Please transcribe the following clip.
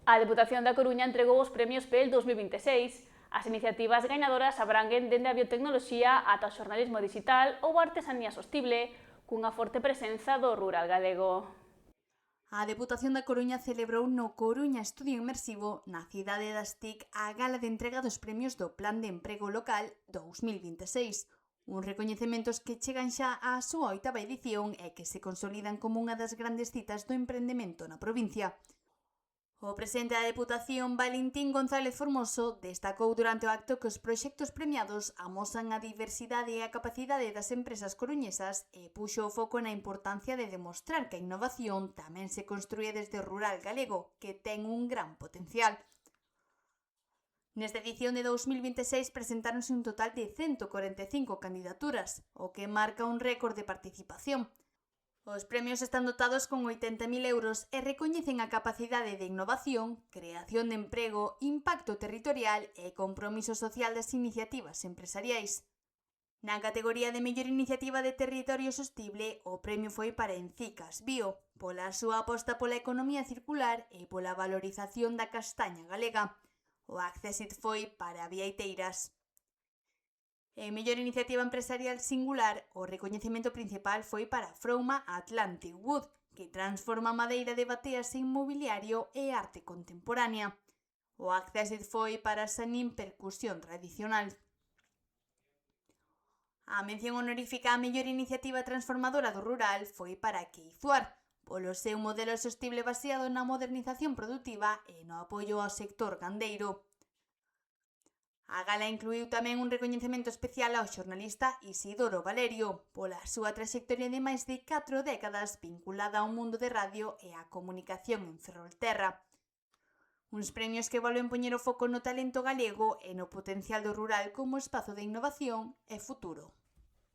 A Deputación da Coruña entregou os premios PEL 2026. As iniciativas gañadoras abranguen dende a biotecnoloxía ata o xornalismo digital ou a artesanía sostible, cunha forte presenza do rural galego. A Deputación da Coruña celebrou no Coruña Estudio Inmersivo, na cidade das TIC, a gala de entrega dos premios do Plan de Emprego Local 2026, uns recoñecementos que chegan xa á súa 8ª edición e que se consolidan como unha das grandes citas do emprendemento na provincia. O presidente da Deputación, Valentín González Formoso, destacou durante o acto que os proxectos premiados amosan a diversidade e a capacidade das empresas coruñesas e puxo o foco na importancia de demostrar que a innovación tamén se construye desde o rural galego, que ten un gran potencial. Nesta edición de 2026 presentáronse un total de 145 candidaturas, o que marca un récord de participación. Os premios están dotados con 80.000 euros e recoñecen a capacidade de innovación, creación de emprego, impacto territorial e compromiso social das iniciativas empresariais. Na categoría de mellor iniciativa de territorio sostible, o premio foi para Encicas Bio, pola súa aposta pola economía circular e pola valorización da castaña galega. O Accessit foi para Viaiteiras. En mellor iniciativa empresarial singular, o recoñecemento principal foi para Frouma Atlantic Wood, que transforma madeira de bateas en mobiliario e arte contemporánea. O Accessit foi para Sanin Percusión Tradicional. A mención honorífica á mellor iniciativa transformadora do rural foi para Queizuar, polo seu modelo sostible baseado na modernización produtiva e no apoio ao sector gandeiro. A gala incluíu tamén un recoñecemento especial ao xornalista Isidoro Valerio, pola súa traxectoria de máis de 4 décadas vinculada ao mundo de radio e á comunicación en Ferrolterra. Uns premios que volven poñer o foco no talento galego e no potencial do rural como espazo de innovación e futuro.